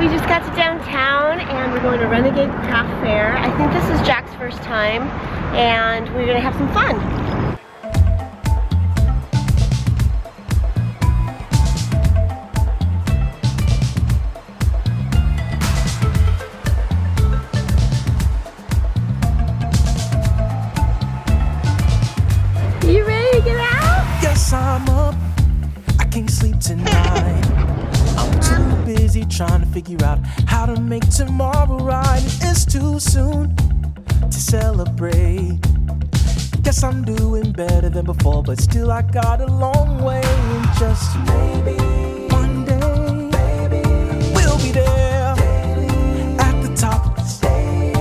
we just got to downtown and we're going to Renegade Craft Fair. I think this is Jack's first time and we're gonna have some fun. You ready to get out? Yes, I'm up. I can't sleep tonight. I'm too busy trying to figure out how to make tomorrow right. It's too soon to celebrate. Guess I'm doing better than before, but still I got a long way. And just maybe one day, baby, we'll be there at the top of the stage,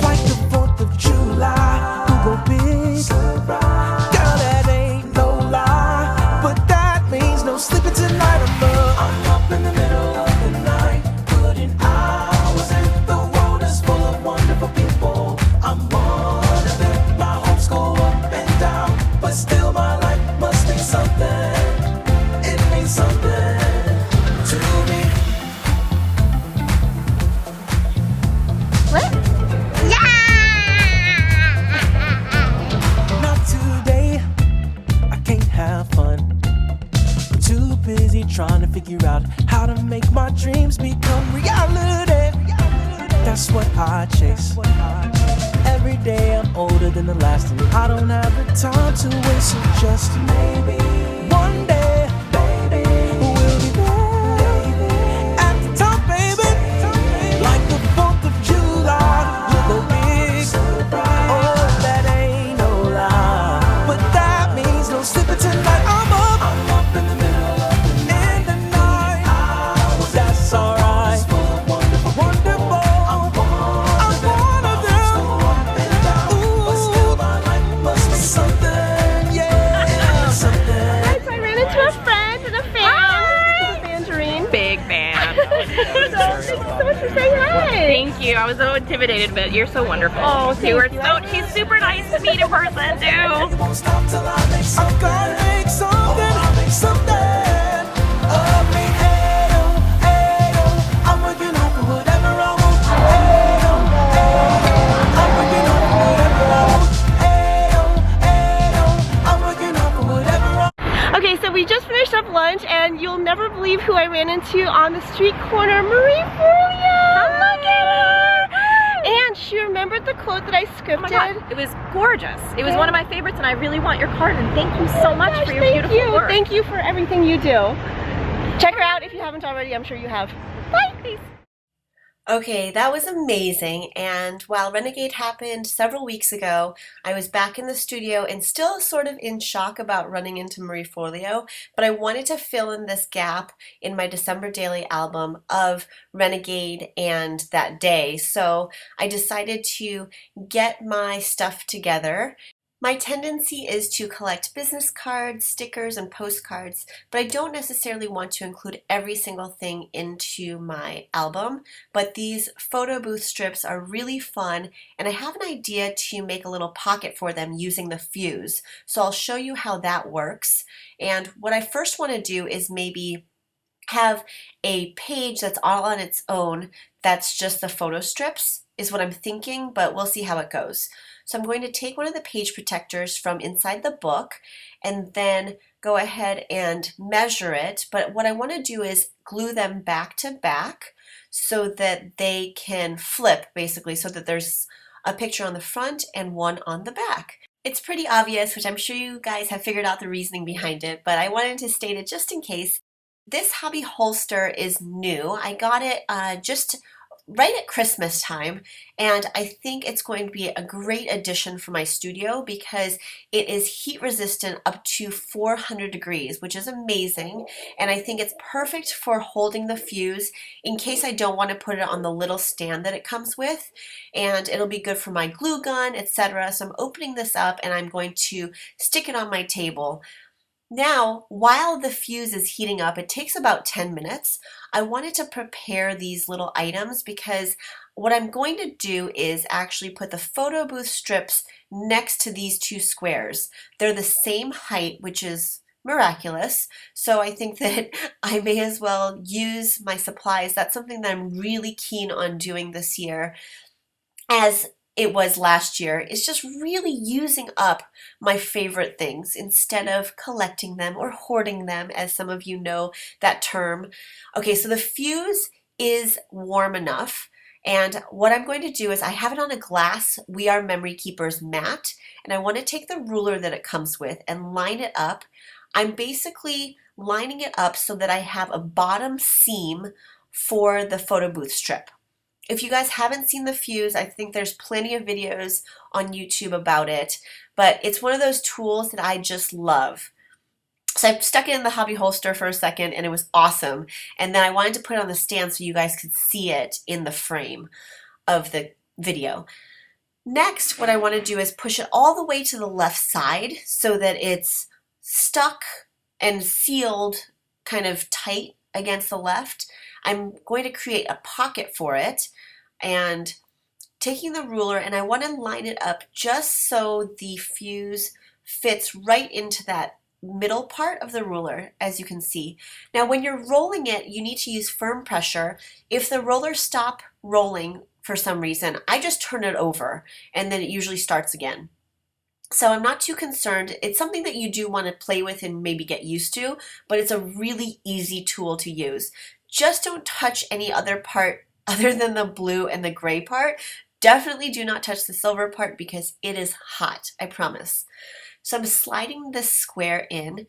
like the 4th of July. We'll go big. Girl, that ain't no lie, but that means no sleeping tonight. I'm up in the middle of the night, putting hours in. The world is full of wonderful people. I'm one of them. My hopes go up and down, but still my life must mean something. It means something to me. What? Not today, I can't have fun. I'm too busy trying to figure out how to make my dreams become reality. That's what I chase. Every day I'm older than the last, and I don't have the time to waste. So just maybe one day, baby, we'll be there at the top, baby, like the 4th of July. We'll go big. Oh, that ain't no lie, but that means no sleeping tonight. I'm up in the middle of the night. That's alright. Wonderful. I'm one of them. Ooh, must be something, yeah, something. Guys, I ran into a friend and a fan. Tangerine. Big fan. So thank you so much for saying hi. Thank you. I was so intimidated, but you're so wonderful. Oh, thank you. She's super nice to meet in person too. Won't stop till I make something. I'm gonna make something of me. Ayo, ayo, I'm working hard for whatever I want. Ayo, ayo, I'm working hard for whatever I want. Ayo, ayo, I'm working hard for whatever I want. Okay, so we just finished up lunch and you'll never believe who I ran into on the street corner, Marie Forleo. Look at her! And she remembered the quote that I scripted. Oh my God, it was gorgeous. It was one of my favorites, and I really want your card. And thank you so much for your beautiful work. Thank you for everything you do. Check her out if you haven't already. I'm sure you have. Bye. Peace. Okay, that was amazing, and while Renegade happened several weeks ago, I was back in the studio and still sort of in shock about running into Marie Forleo, but I wanted to fill in this gap in my December daily album of Renegade and that day, so I decided to get my stuff together. My tendency is to collect business cards, stickers, and postcards, but I don't necessarily want to include every single thing into my album, but these photo booth strips are really fun, and I have an idea to make a little pocket for them using the fuse, so I'll show you how that works. And what I first want to do is maybe have a page that's all on its own that's just the photo strips, is what I'm thinking, but we'll see how it goes. So I'm going to take one of the page protectors from inside the book and then go ahead and measure it. But what I want to do is glue them back to back so that they can flip, basically, so that there's a picture on the front and one on the back. It's pretty obvious, which I'm sure you guys have figured out the reasoning behind it, but I wanted to state it just in case. This hobby holster is new. I got it just right at Christmas time, and I think it's going to be a great addition for my studio because it is heat resistant up to 400 degrees, which is amazing, and I think it's perfect for holding the fuse in case I don't want to put it on the little stand that it comes with, and it'll be good for my glue gun, etc. So I'm opening this up and I'm going to stick it on my table. Now, while the fuse is heating up, it takes about 10 minutes. I wanted to prepare these little items because what I'm going to do is actually put the photo booth strips next to these two squares. They're the same height, which is miraculous. So I think that I may as well use my supplies. That's something that I'm really keen on doing this year, as it was last year, is just really using up my favorite things instead of collecting them or hoarding them, as some of you know that term. Okay, so the fuse is warm enough. And what I'm going to do is I have it on a glass We Are Memory Keepers mat, and I want to take the ruler that it comes with and line it up. I'm basically lining it up so that I have a bottom seam for the photo booth strip. If you guys haven't seen the fuse, I think there's plenty of videos on YouTube about it, but it's one of those tools that I just love. So I stuck it in the hobby holster for a second and it was awesome. And then I wanted to put it on the stand so you guys could see it in the frame of the video. Next, what I want to do is push it all the way to the left side so that it's stuck and sealed kind of tight against the left. I'm going to create a pocket for it, and taking the ruler, and I want to line it up just so the fuse fits right into that middle part of the ruler, as you can see. Now when you're rolling it, you need to use firm pressure. If the rollers stop rolling for some reason, I just turn it over and then it usually starts again. So I'm not too concerned. It's something that you do want to play with and maybe get used to, but it's a really easy tool to use. Just don't touch any other part other than the blue and the gray part. Definitely do not touch the silver part because it is hot, I promise. So I'm sliding this square in,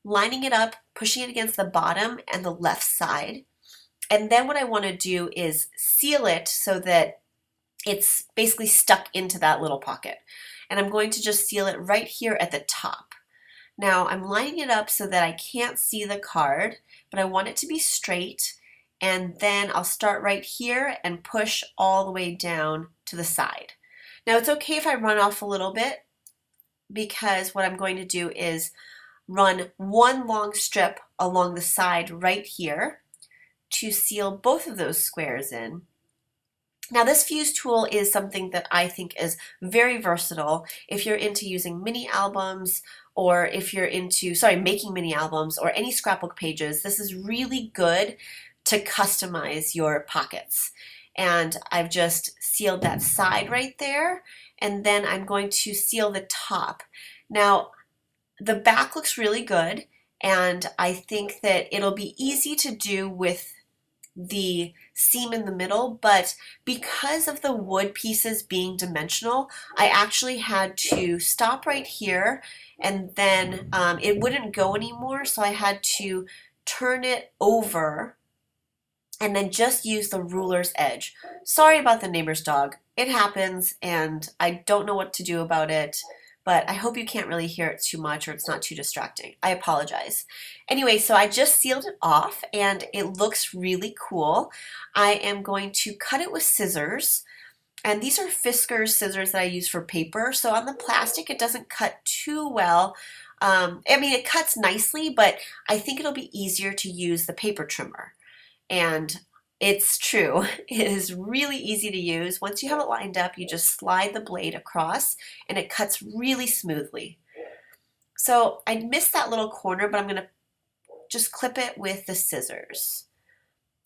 lining it up, pushing it against the bottom and the left side. And then what I want to do is seal it so that it's basically stuck into that little pocket. And I'm going to just seal it right here at the top. Now I'm lining it up so that I can't see the card, but I want it to be straight, and then I'll start right here and push all the way down to the side. Now it's okay if I run off a little bit, because what I'm going to do is run one long strip along the side right here to seal both of those squares in. Now this fuse tool is something that I think is very versatile if you're into using mini albums, or if you're into, making mini albums or any scrapbook pages. This is really good to customize your pockets. And I've just sealed that side right there, and then I'm going to seal the top. Now the back looks really good, and I think that it'll be easy to do with the seam in the middle, but because of the wood pieces being dimensional, I actually had to stop right here, and then it wouldn't go anymore, so I had to turn it over and then just use the ruler's edge. Sorry about the neighbor's dog. It happens and I don't know what to do about it, but I hope you can't really hear it too much or it's not too distracting. I apologize. Anyway, so I just sealed it off and it looks really cool. I am going to cut it with scissors, and these are Fiskars scissors that I use for paper. So on the plastic, it doesn't cut too well. I mean, it cuts nicely, but I think it'll be easier to use the paper trimmer. And it's true, it is really easy to use. Once you have it lined up, you just slide the blade across and it cuts really smoothly. So I missed that little corner, but I'm going to just clip it with the scissors.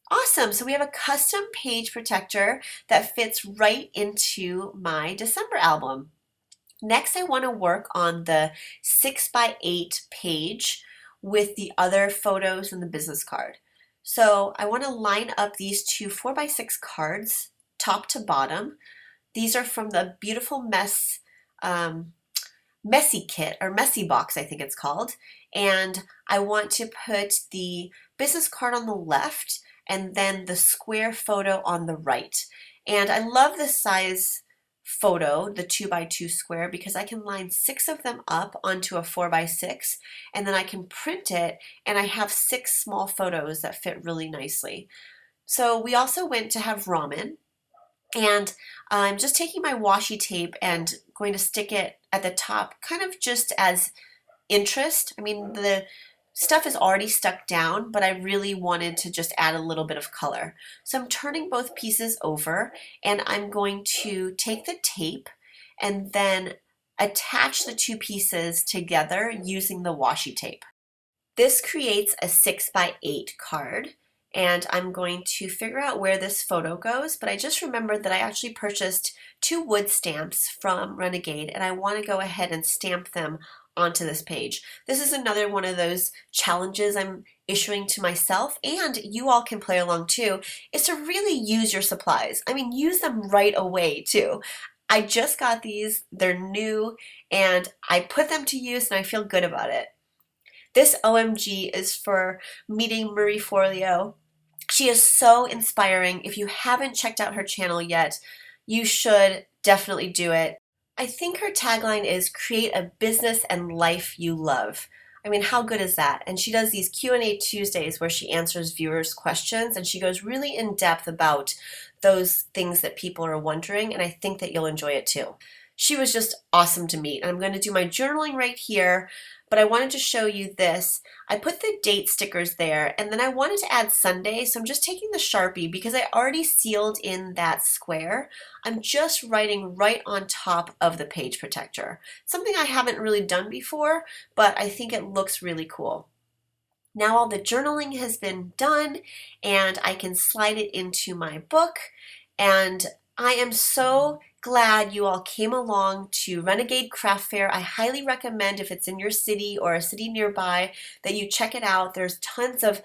Awesome, so we have a custom page protector that fits right into my December album. Next, I want to work on the 6x8 page with the other photos and the business card. So I want to line up these two 4x6 cards, top to bottom. These are from the Beautiful Messy Kit, or Messy Box, I think it's called. And I want to put the business card on the left and then the square photo on the right. And I love this size photo, the 2x2 square, because I can line 6 of them up onto a 4x6, and then I can print it, and I have 6 small photos that fit really nicely. So we also went to have ramen, and I'm just taking my washi tape and going to stick it at the top, kind of just as interest. I mean, the stuff is already stuck down, but I really wanted to just add a little bit of color. So I'm turning both pieces over, and I'm going to take the tape and then attach the two pieces together using the washi tape. This creates a 6x8 card, and I'm going to figure out where this photo goes, but I just remembered that I actually purchased 2 wood stamps from Renegade, and I want to go ahead and stamp them onto this page. This is another one of those challenges I'm issuing to myself, and you all can play along too, is to really use your supplies. I mean, use them right away too. I just got these, they're new, and I put them to use and I feel good about it. This OMG is for meeting Marie Forleo. She is so inspiring. If you haven't checked out her channel yet, you should definitely do it. I think her tagline is create a business and life you love. I mean, how good is that? And she does these Q&A Tuesdays where she answers viewers' questions, and she goes really in depth about those things that people are wondering, and I think that you'll enjoy it too. She was just awesome to meet. I'm going to do my journaling right here, but I wanted to show you this. I put the date stickers there, and then I wanted to add Sunday, so I'm just taking the Sharpie because I already sealed in that square. I'm just writing right on top of the page protector. Something I haven't really done before, but I think it looks really cool. Now all the journaling has been done, and I can slide it into my book, and I am so glad you all came along to Renegade Craft Fair. I highly recommend, if it's in your city or a city nearby, that you check it out. There's tons of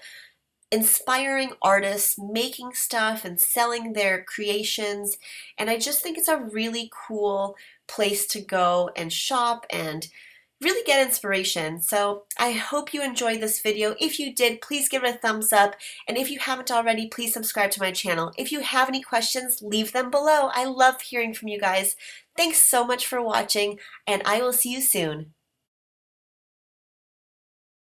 inspiring artists making stuff and selling their creations, and I just think it's a really cool place to go and shop and really get inspiration. So I hope you enjoyed this video. If you did, please give it a thumbs up. And if you haven't already, please subscribe to my channel. If you have any questions, leave them below. I love hearing from you guys. Thanks so much for watching, and I will see you soon.